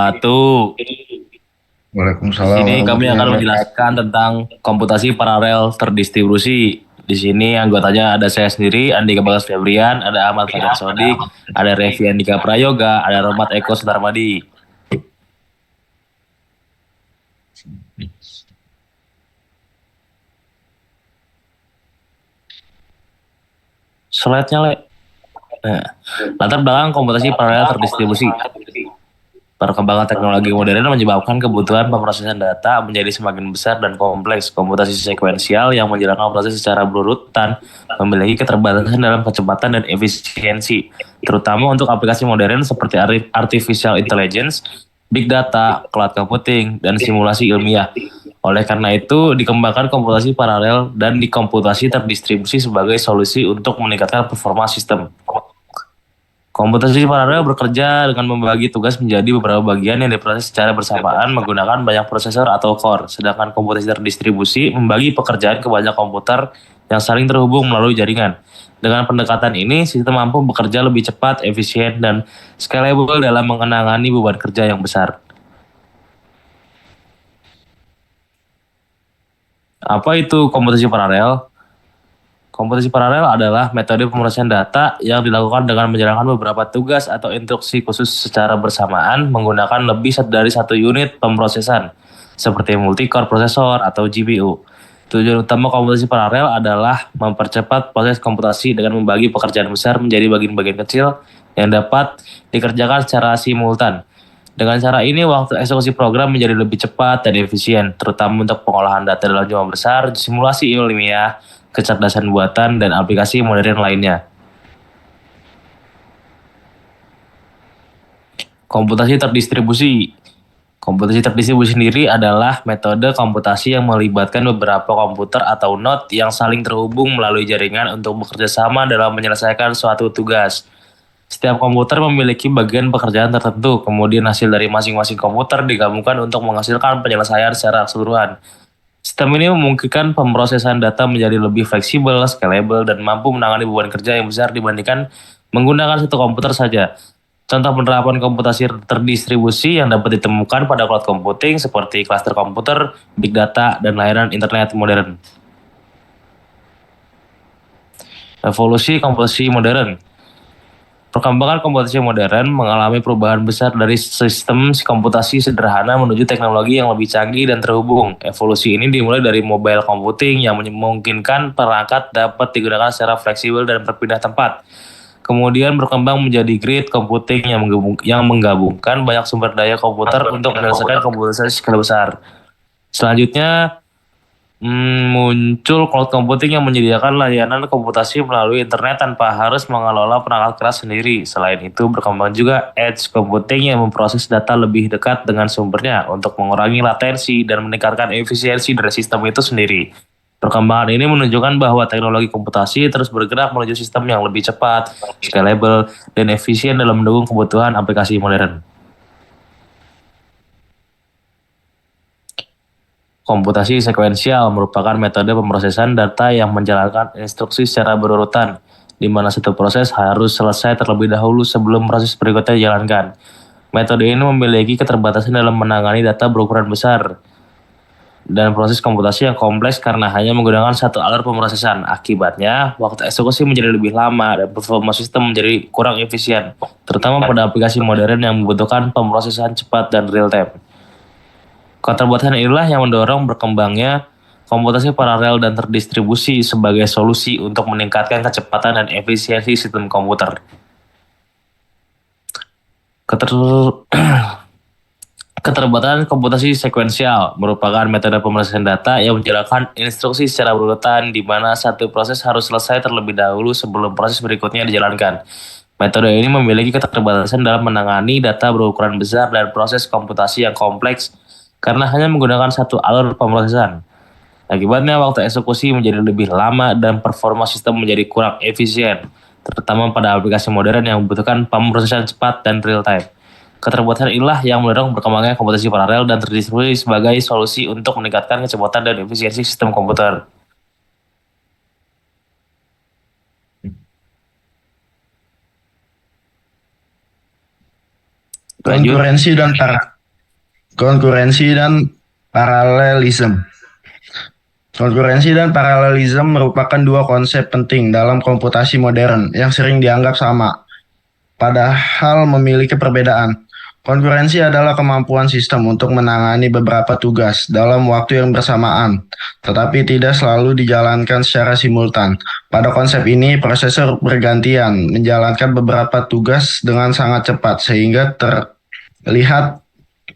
Satu, di Waalaikumsalam sini kami warahmatullahi akan wabarakatuh. menjelaskan tentang komputasi paralel terdistribusi. Di sini anggotanya ada saya sendiri, Andika Bagas Febrian, ada Ahmad Fajar Sodik, ada Revi Andika Prayoga, ada Romat Eko Sutarmadi. Slide-nya, Le. Nah, latar belakang komputasi paralel terdistribusi. Perkembangan teknologi modern menyebabkan kebutuhan pemrosesan data menjadi semakin besar dan kompleks. Komputasi sekuensial yang menjalankan proses secara berurutan memiliki keterbatasan dalam kecepatan dan efisiensi, terutama untuk aplikasi modern seperti artificial intelligence, big data, cloud computing, dan simulasi ilmiah. Oleh karena itu, dikembangkan komputasi paralel dan dikomputasi terdistribusi sebagai solusi untuk meningkatkan performa sistem. Komputasi paralel bekerja dengan membagi tugas menjadi beberapa bagian yang diproses secara bersamaan menggunakan banyak prosesor atau core, sedangkan komputasi terdistribusi membagi pekerjaan ke banyak komputer yang saling terhubung melalui jaringan. Dengan pendekatan ini, sistem mampu bekerja lebih cepat, efisien, dan scalable dalam mengenangani beban kerja yang besar. Apa itu komputasi paralel? Komputasi paralel adalah metode pemrosesan data yang dilakukan dengan menjalankan beberapa tugas atau instruksi khusus secara bersamaan menggunakan lebih dari satu unit pemrosesan, seperti multi-core prosesor atau GPU. Tujuan utama komputasi paralel adalah mempercepat proses komputasi dengan membagi pekerjaan besar menjadi bagian-bagian kecil yang dapat dikerjakan secara simultan. Dengan cara ini, waktu eksekusi program menjadi lebih cepat dan efisien, terutama untuk pengolahan data dalam jumlah besar, simulasi ilmiah, kecerdasan buatan, dan aplikasi modern lainnya. Komputasi terdistribusi. Komputasi terdistribusi sendiri adalah metode komputasi yang melibatkan beberapa komputer atau node yang saling terhubung melalui jaringan untuk bekerja sama dalam menyelesaikan suatu tugas. Setiap komputer memiliki bagian pekerjaan tertentu, kemudian hasil dari masing-masing komputer digabungkan untuk menghasilkan penyelesaian secara keseluruhan. Sistem ini memungkinkan pemrosesan data menjadi lebih fleksibel, scalable, dan mampu menangani beban kerja yang besar dibandingkan menggunakan satu komputer saja. Contoh penerapan komputasi terdistribusi yang dapat ditemukan pada cloud computing seperti cluster komputer, big data, dan layanan internet modern. Evolusi komputasi modern. Perkembangan komputasi modern mengalami perubahan besar dari sistem komputasi sederhana menuju teknologi yang lebih canggih dan terhubung. Evolusi ini dimulai dari mobile computing yang memungkinkan perangkat dapat digunakan secara fleksibel dan berpindah tempat. Kemudian berkembang menjadi grid computing yang menggabungkan banyak sumber daya komputer untuk menyelesaikan komputasi skala besar. Selanjutnya, muncul cloud computing yang menyediakan layanan komputasi melalui internet tanpa harus mengelola perangkat keras sendiri. Selain itu, berkembang juga edge computing yang memproses data lebih dekat dengan sumbernya untuk mengurangi latensi dan meningkatkan efisiensi dari sistem itu sendiri. Perkembangan ini menunjukkan bahwa teknologi komputasi terus bergerak menuju sistem yang lebih cepat, scalable, dan efisien dalam mendukung kebutuhan aplikasi modern. Komputasi sekuensial merupakan metode pemrosesan data yang menjalankan instruksi secara berurutan, di mana satu proses harus selesai terlebih dahulu sebelum proses berikutnya dijalankan. Metode ini memiliki keterbatasan dalam menangani data berukuran besar dan proses komputasi yang kompleks karena hanya menggunakan satu alur pemrosesan. Akibatnya, waktu eksekusi menjadi lebih lama dan performa sistem menjadi kurang efisien, terutama pada aplikasi modern yang membutuhkan pemrosesan cepat dan real-time. Keterbatasan inilah yang mendorong berkembangnya komputasi paralel dan terdistribusi sebagai solusi untuk meningkatkan kecepatan dan efisiensi sistem komputer. Keter Keterbatasan komputasi sekuensial merupakan metode pemrosesan data yang menjalankan instruksi secara berurutan di mana satu proses harus selesai terlebih dahulu sebelum proses berikutnya dijalankan. Metode ini memiliki keterbatasan dalam menangani data berukuran besar dan proses komputasi yang kompleks karena hanya menggunakan satu alur pemrosesan. Akibatnya waktu eksekusi menjadi lebih lama dan performa sistem menjadi kurang efisien, terutama pada aplikasi modern yang membutuhkan pemrosesan cepat dan real time. Keterbatasan inilah yang mendorong berkembangnya komputasi paralel dan terdistribusi sebagai solusi untuk meningkatkan kecepatan dan efisiensi sistem komputer. Lanjut. Konkurensi dan paralelisme. Konkurensi dan paralelisme merupakan dua konsep penting dalam komputasi modern yang sering dianggap sama, padahal memiliki perbedaan. Konkurensi adalah kemampuan sistem untuk menangani beberapa tugas dalam waktu yang bersamaan, tetapi tidak selalu dijalankan secara simultan. Pada konsep ini, prosesor bergantian menjalankan beberapa tugas dengan sangat cepat sehingga terlihat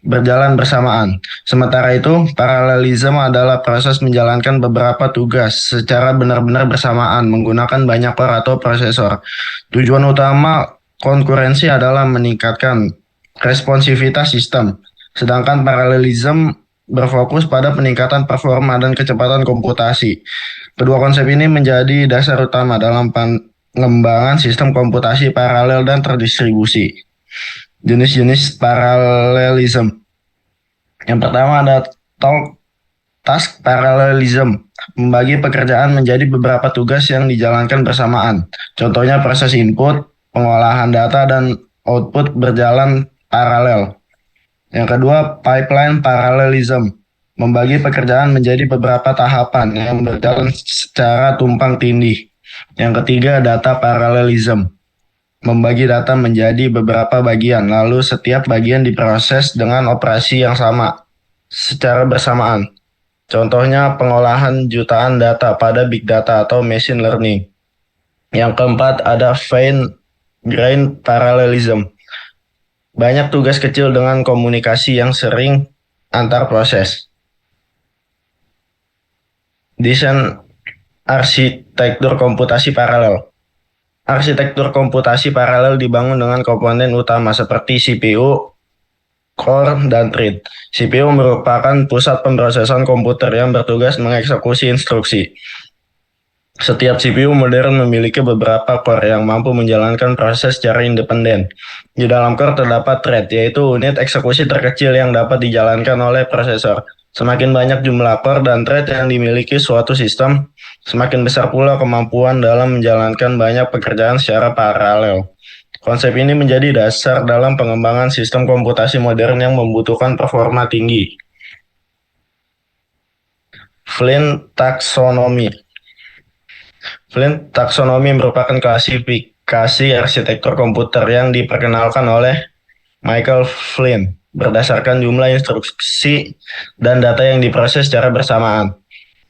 berjalan bersamaan. Sementara itu, paralelisme adalah proses menjalankan beberapa tugas secara benar-benar bersamaan menggunakan banyak core atau prosesor. Tujuan utama konkurensi adalah meningkatkan responsivitas sistem, sedangkan paralelisme berfokus pada peningkatan performa dan kecepatan komputasi. Kedua konsep ini menjadi dasar utama dalam pengembangan sistem komputasi paralel dan terdistribusi. Jenis-jenis paralelisme. Yang pertama ada task paralelism, membagi pekerjaan menjadi beberapa tugas yang dijalankan bersamaan. Contohnya proses input, pengolahan data, dan output berjalan paralel. Yang kedua, pipeline paralelism, membagi pekerjaan menjadi beberapa tahapan yang berjalan secara tumpang tindih. Yang ketiga, data paralelism, membagi data menjadi beberapa bagian, lalu setiap bagian diproses dengan operasi yang sama secara bersamaan. Contohnya pengolahan jutaan data pada big data atau machine learning. Yang keempat ada fine-grained parallelism. Banyak tugas kecil dengan komunikasi yang sering antar proses. Desain arsitektur komputasi paralel. Arsitektur komputasi paralel dibangun dengan komponen utama seperti CPU, core, dan thread. CPU merupakan pusat pemrosesan komputer yang bertugas mengeksekusi instruksi. Setiap CPU modern memiliki beberapa core yang mampu menjalankan proses secara independen. Di dalam core terdapat thread, yaitu unit eksekusi terkecil yang dapat dijalankan oleh prosesor. Semakin banyak jumlah core dan thread yang dimiliki suatu sistem, semakin besar pula kemampuan dalam menjalankan banyak pekerjaan secara paralel. Konsep ini menjadi dasar dalam pengembangan sistem komputasi modern yang membutuhkan performa tinggi. Flynn Taxonomy. Flynn Taxonomy merupakan klasifikasi arsitektur komputer yang diperkenalkan oleh Michael Flynn berdasarkan jumlah instruksi dan data yang diproses secara bersamaan.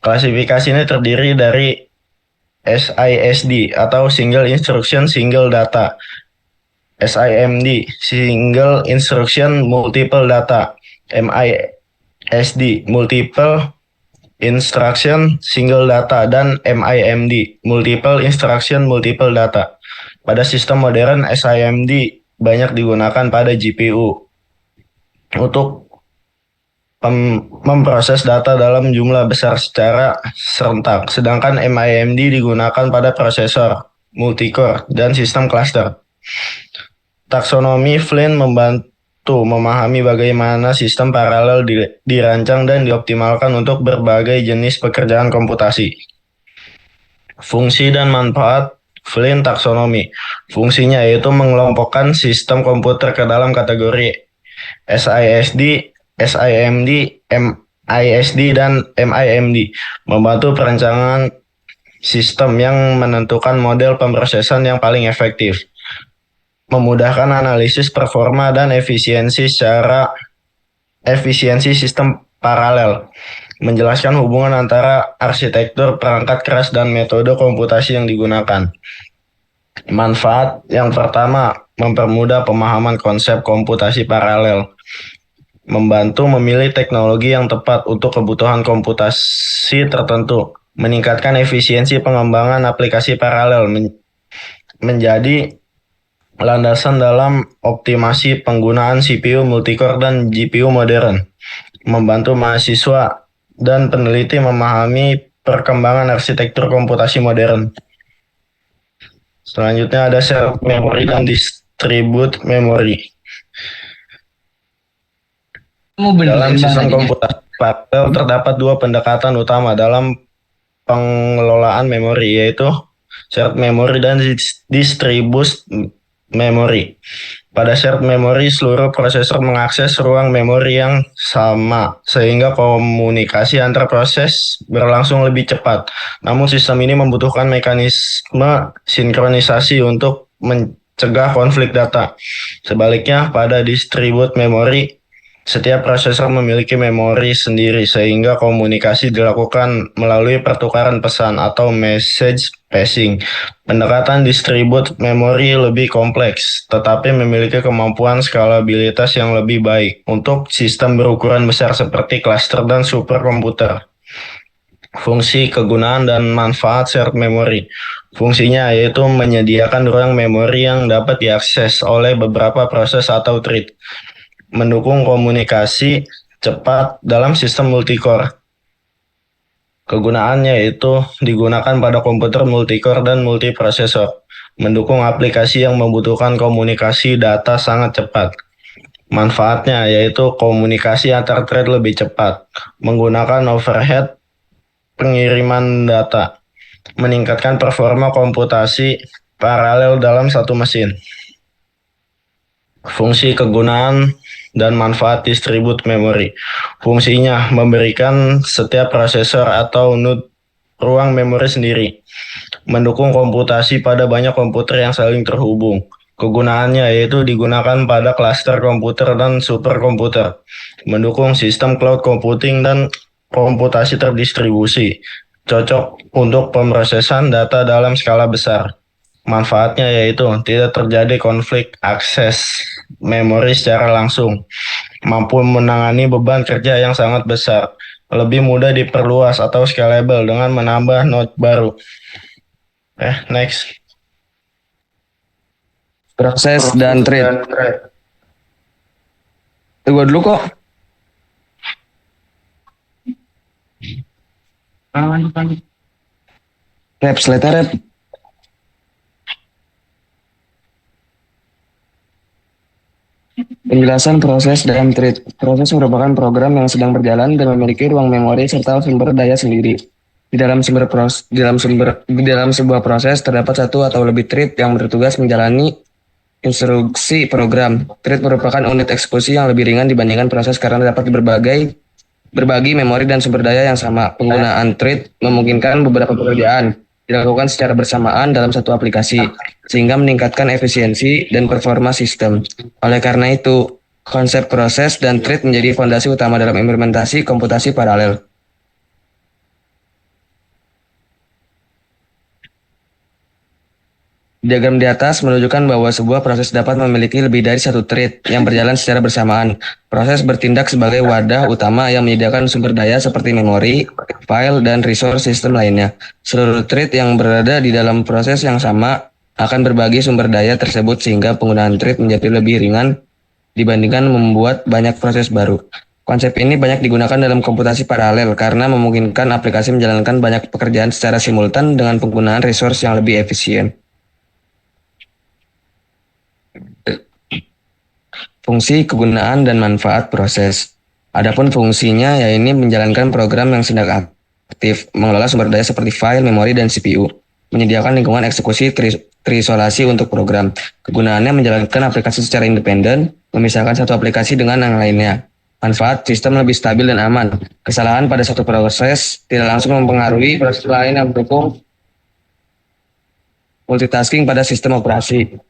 Klasifikasi ini terdiri dari SISD atau Single Instruction Single Data, SIMD, Single Instruction Multiple Data, MISD, Multiple Instruction Single Data, dan MIMD, Multiple Instruction Multiple Data. Pada sistem modern, SIMD banyak digunakan pada GPU untuk memproses data dalam jumlah besar secara serentak, sedangkan MIMD digunakan pada prosesor, multicore, dan sistem cluster. Taksonomi Flynn membantu memahami bagaimana sistem paralel dirancang dan dioptimalkan untuk berbagai jenis pekerjaan komputasi. Fungsi dan manfaat Flynn Taxonomy. Fungsinya yaitu mengelompokkan sistem komputer ke dalam kategori SISD, SIMD, MISD, dan MIMD, membantu perencanaan sistem yang menentukan model pemrosesan yang paling efektif, memudahkan analisis performa dan efisiensi sistem paralel, menjelaskan hubungan antara arsitektur perangkat keras dan metode komputasi yang digunakan. Manfaat yang pertama, mempermudah pemahaman konsep komputasi paralel, membantu memilih teknologi yang tepat untuk kebutuhan komputasi tertentu, meningkatkan efisiensi pengembangan aplikasi paralel, menjadi landasan dalam optimasi penggunaan CPU multicore dan GPU modern, membantu mahasiswa dan peneliti memahami perkembangan arsitektur komputasi modern. Selanjutnya ada shared memory dan distribute memory. Dalam sistem komputasi paralel terdapat dua pendekatan utama dalam pengelolaan memori, yaitu shared memory dan distribute memori. Pada shared memory, seluruh prosesor mengakses ruang memori yang sama, sehingga komunikasi antar proses berlangsung lebih cepat. Namun sistem ini membutuhkan mekanisme sinkronisasi untuk mencegah konflik data. Sebaliknya, pada distribute memory, setiap prosesor memiliki memori sendiri, sehingga komunikasi dilakukan melalui pertukaran pesan atau message passing. Pendekatan distribute memory lebih kompleks, tetapi memiliki kemampuan skalabilitas yang lebih baik untuk sistem berukuran besar seperti cluster dan superkomputer. Fungsi, kegunaan, dan manfaat shared memory. Fungsinya yaitu menyediakan ruang memori yang dapat diakses oleh beberapa proses atau thread, mendukung komunikasi cepat dalam sistem multicore. Kegunaannya yaitu digunakan pada komputer multicore dan multiprosesor, mendukung aplikasi yang membutuhkan komunikasi data sangat cepat. Manfaatnya yaitu komunikasi antar thread lebih cepat, menggunakan overhead pengiriman data, meningkatkan performa komputasi paralel dalam satu mesin. Fungsi, kegunaan, dan manfaat distribute memory. Fungsinya memberikan setiap prosesor atau node ruang memori sendiri, mendukung komputasi pada banyak komputer yang saling terhubung. Kegunaannya yaitu digunakan pada klaster komputer dan superkomputer, mendukung sistem cloud computing dan komputasi terdistribusi, cocok untuk pemrosesan data dalam skala besar. Manfaatnya yaitu tidak terjadi konflik akses memori secara langsung, mampu menangani beban kerja yang sangat besar, lebih mudah diperluas atau scalable dengan menambah node baru. Next. Proses dan thread. Gua dulu kok. Rep, selesai rep. Penjelasan proses dan thread. Proses merupakan program yang sedang berjalan dan memiliki ruang memori serta sumber daya sendiri. Di dalam sebuah proses terdapat satu atau lebih thread yang bertugas menjalani instruksi program. Thread merupakan unit eksekusi yang lebih ringan dibandingkan proses karena dapat berbagi memori dan sumber daya yang sama. Penggunaan thread memungkinkan beberapa pekerjaan dilakukan secara bersamaan dalam satu aplikasi, sehingga meningkatkan efisiensi dan performa sistem. Oleh karena itu, konsep proses dan thread menjadi fondasi utama dalam implementasi komputasi paralel. Diagram di atas menunjukkan bahwa sebuah proses dapat memiliki lebih dari satu thread yang berjalan secara bersamaan. Proses bertindak sebagai wadah utama yang menyediakan sumber daya seperti memori, file, dan resource sistem lainnya. Seluruh thread yang berada di dalam proses yang sama akan berbagi sumber daya tersebut sehingga penggunaan thread menjadi lebih ringan dibandingkan membuat banyak proses baru. Konsep ini banyak digunakan dalam komputasi paralel karena memungkinkan aplikasi menjalankan banyak pekerjaan secara simultan dengan penggunaan resource yang lebih efisien. Fungsi, kegunaan, dan manfaat proses. Adapun fungsinya yaitu menjalankan program yang sedang aktif, mengelola sumber daya seperti file, memori, dan CPU, menyediakan lingkungan eksekusi terisolasi untuk program. Kegunaannya menjalankan aplikasi secara independen, memisahkan satu aplikasi dengan yang lainnya. Manfaat, sistem lebih stabil dan aman. Kesalahan pada satu proses tidak langsung mempengaruhi proses lain yang mendukung multitasking pada sistem operasi.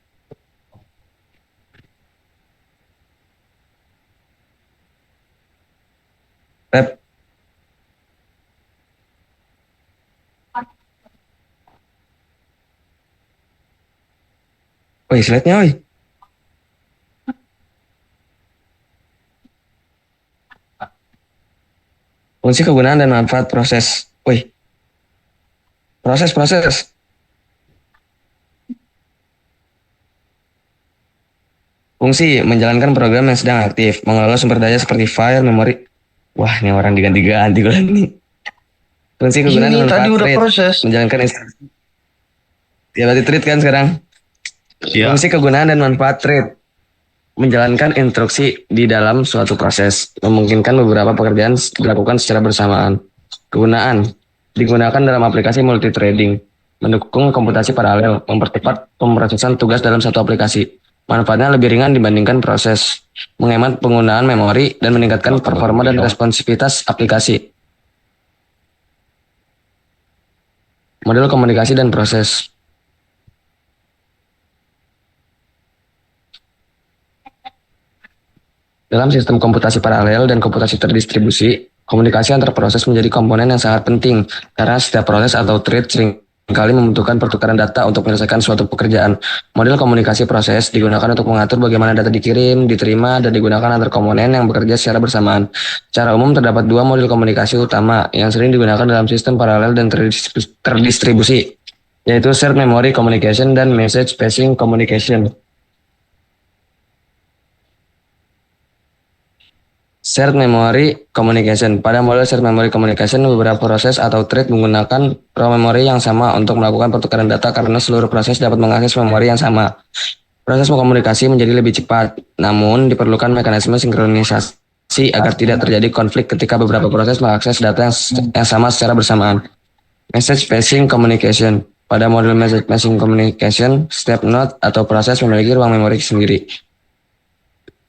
Rep. Woi, slide-nya woi. Fungsi, kegunaan, dan manfaat proses. Woi. Proses. Fungsi, menjalankan program yang sedang aktif, mengelola sumber daya seperti file, memori. Wah, ini orang diganti-ganti gue nih. Fungsi, kegunaan, dan manfaat tadi udah thread. proses. Menjalankan instruksi. Ya, berarti thread kan sekarang? Ya. Fungsi, kegunaan, dan manfaat thread. Menjalankan instruksi di dalam suatu proses, memungkinkan beberapa pekerjaan dilakukan secara bersamaan. Kegunaan, digunakan dalam aplikasi multithreading, mendukung komputasi paralel, mempercepat pemrosesan tugas dalam satu aplikasi. Manfaatnya lebih ringan dibandingkan proses, menghemat penggunaan memori, dan meningkatkan performa dan responsivitas aplikasi. Model komunikasi dan proses. Dalam sistem komputasi paralel dan komputasi terdistribusi, komunikasi antar proses menjadi komponen yang sangat penting karena setiap proses atau thread seringkali membutuhkan pertukaran data untuk menyelesaikan suatu pekerjaan. Model komunikasi proses digunakan untuk mengatur bagaimana data dikirim, diterima, dan digunakan antar komponen yang bekerja secara bersamaan. Secara umum terdapat dua model komunikasi utama yang sering digunakan dalam sistem paralel dan terdistribusi, yaitu shared memory communication dan message passing communication. Shared memory communication. Pada model shared memory communication, beberapa proses atau thread menggunakan raw memory yang sama untuk melakukan pertukaran data karena seluruh proses dapat mengakses memori yang sama. Proses komunikasi menjadi lebih cepat, namun diperlukan mekanisme sinkronisasi agar tidak terjadi konflik ketika beberapa proses mengakses data yang sama secara bersamaan. Message passing communication. Pada model message passing communication, setiap node atau proses memiliki ruang memori sendiri.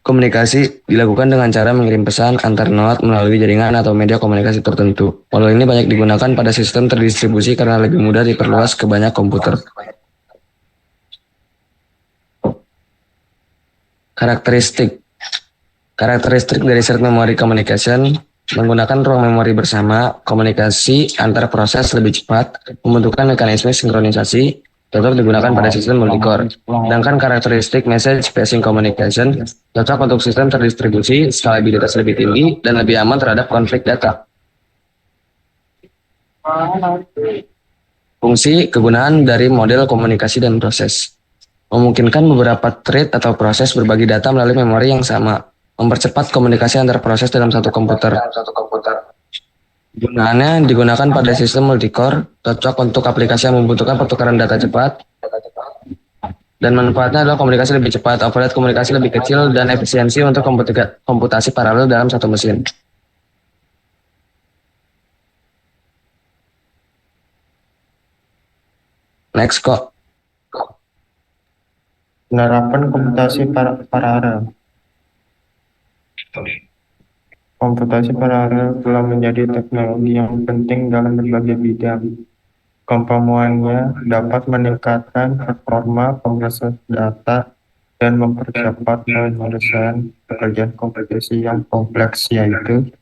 Komunikasi dilakukan dengan cara mengirim pesan antar node melalui jaringan atau media komunikasi tertentu. Model ini banyak digunakan pada sistem terdistribusi karena lebih mudah diperluas ke banyak komputer. Karakteristik dari shared memory communication menggunakan ruang memori bersama, komunikasi antar proses lebih cepat, membutuhkan mekanisme sinkronisasi, cocok digunakan pada sistem multicore. Sedangkan karakteristik message passing communication cocok untuk sistem terdistribusi, skalabilitas lebih tinggi, dan lebih aman terhadap konflik data. Fungsi kegunaan dari model komunikasi dan proses. Memungkinkan beberapa thread atau proses berbagi data melalui memori yang sama, mempercepat komunikasi antar proses dalam satu komputer. Gunaannya digunakan pada sistem multicore, cocok untuk aplikasi yang membutuhkan pertukaran data cepat, dan manfaatnya adalah komunikasi lebih cepat, overhead komunikasi lebih kecil, dan efisiensi untuk komputasi paralel dalam satu mesin. Next kok. Penerapan komputasi paralel. Komputasi paralel telah menjadi teknologi yang penting dalam berbagai bidang. Kemampuannya dapat meningkatkan performa pemrosesan data dan mempercepat penyelesaian pekerjaan komputasi yang kompleks, yaitu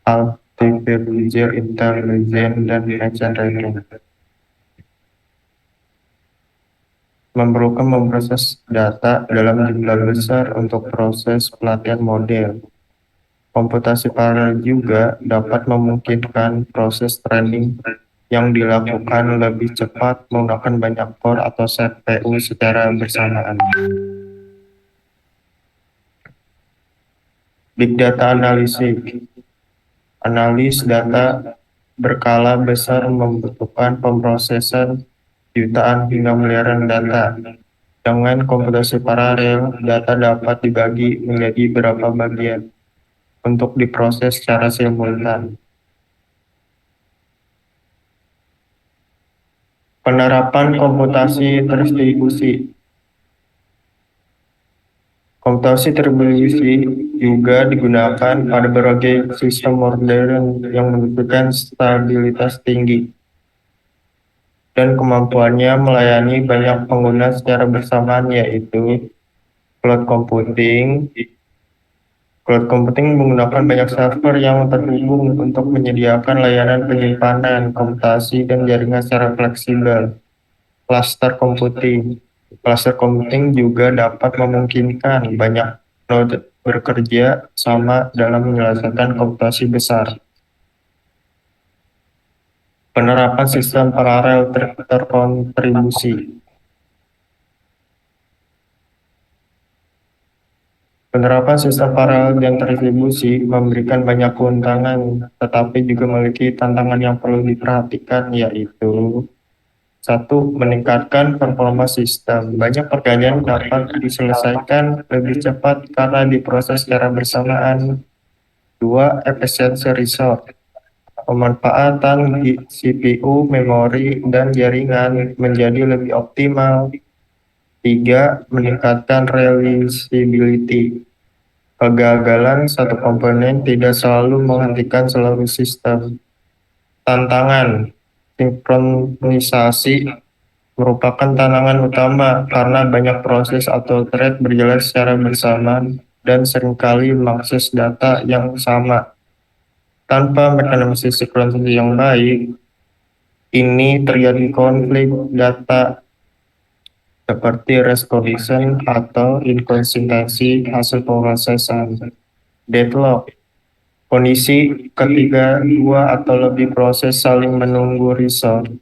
artificial intelligence dan machine learning. Memerlukan memproses data dalam jumlah besar untuk proses pelatihan model. Komputasi paralel juga dapat memungkinkan proses training yang dilakukan lebih cepat menggunakan banyak core atau CPU secara bersamaan. Big data analysis. Analis data berskala besar membutuhkan pemrosesan jutaan hingga miliaran data. Dengan komputasi paralel, data dapat dibagi menjadi beberapa bagian untuk diproses secara simultan. Penerapan komputasi terdistribusi. Komputasi terdistribusi juga digunakan pada berbagai sistem modern yang membutuhkan stabilitas tinggi dan kemampuannya melayani banyak pengguna secara bersamaan, yaitu cloud computing. Cloud computing menggunakan banyak server yang terhubung untuk menyediakan layanan penyimpanan, komputasi, dan jaringan secara fleksibel. Cluster computing. Cluster computing juga dapat memungkinkan banyak node bekerja sama dalam menyelesaikan komputasi besar. Penerapan sistem paralel terkontribusi. Penerapan sistem paralel dan terdistribusi memberikan banyak keuntungan, tetapi juga memiliki tantangan yang perlu diperhatikan, yaitu 1. Meningkatkan performa sistem. Banyak pekerjaan dapat diselesaikan lebih cepat karena diproses secara bersamaan. 2. Efisiensi resource. Pemanfaatan CPU, memori, dan jaringan menjadi lebih optimal. 3. Meningkatkan reliability. Kegagalan satu komponen tidak selalu menghentikan seluruh sistem. Tantangan sinkronisasi merupakan tantangan utama karena banyak proses atau thread berjalan secara bersamaan dan seringkali mengakses data yang sama. Tanpa mekanisme sinkronisasi yang baik, ini terjadi konflik data seperti race collision atau inkonsistensi hasil pemrosesan. Deadlock, kondisi ketika dua atau lebih proses saling menunggu resource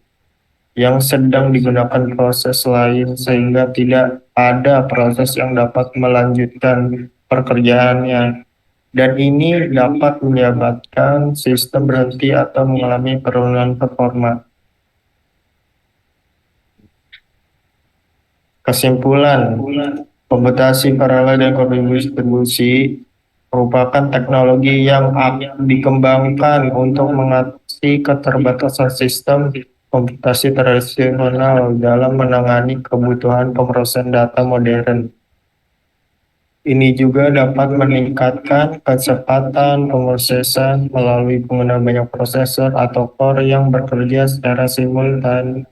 yang sedang digunakan proses lain sehingga tidak ada proses yang dapat melanjutkan pekerjaannya. Dan ini dapat menyebabkan sistem berhenti atau mengalami penurunan performa. Kesimpulan, komputasi paralel dan distribusi merupakan teknologi yang dikembangkan untuk mengatasi keterbatasan sistem komputasi tradisional dalam menangani kebutuhan pemrosesan data modern. Ini juga dapat meningkatkan kecepatan pemrosesan melalui penggunaan banyak prosesor atau core yang bekerja secara simultan.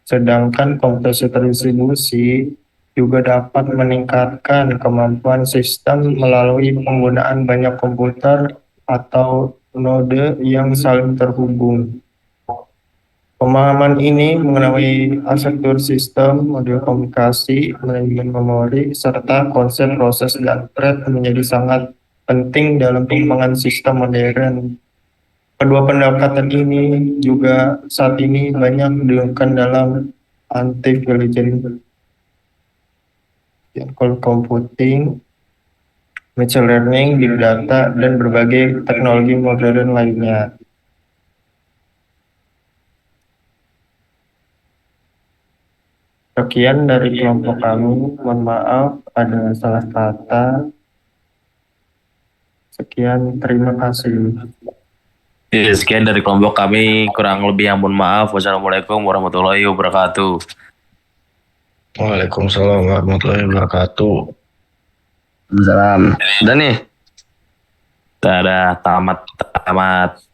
Sedangkan komputasi terdistribusi juga dapat meningkatkan kemampuan sistem melalui penggunaan banyak komputer atau node yang saling terhubung. Pemahaman ini mengenai arsitektur sistem, model komunikasi, manajemen memori, serta konsep proses dan thread menjadi sangat penting dalam pengembangan sistem modern. Kedua pendekatan ini juga saat ini banyak digunakan dalam artificial intelligence, computing, machine learning, big data, dan berbagai teknologi modern lainnya. Sekian dari kelompok kami, mohon maaf ada salah kata. Sekian, terima kasih. Ya, sekian dari kelompok kami, kurang lebih yang mohon maaf. Wassalamualaikum warahmatullahi wabarakatuh. Waalaikumsalam warahmatullahi wabarakatuh. Salam. Dan nih. Dadah, tamat.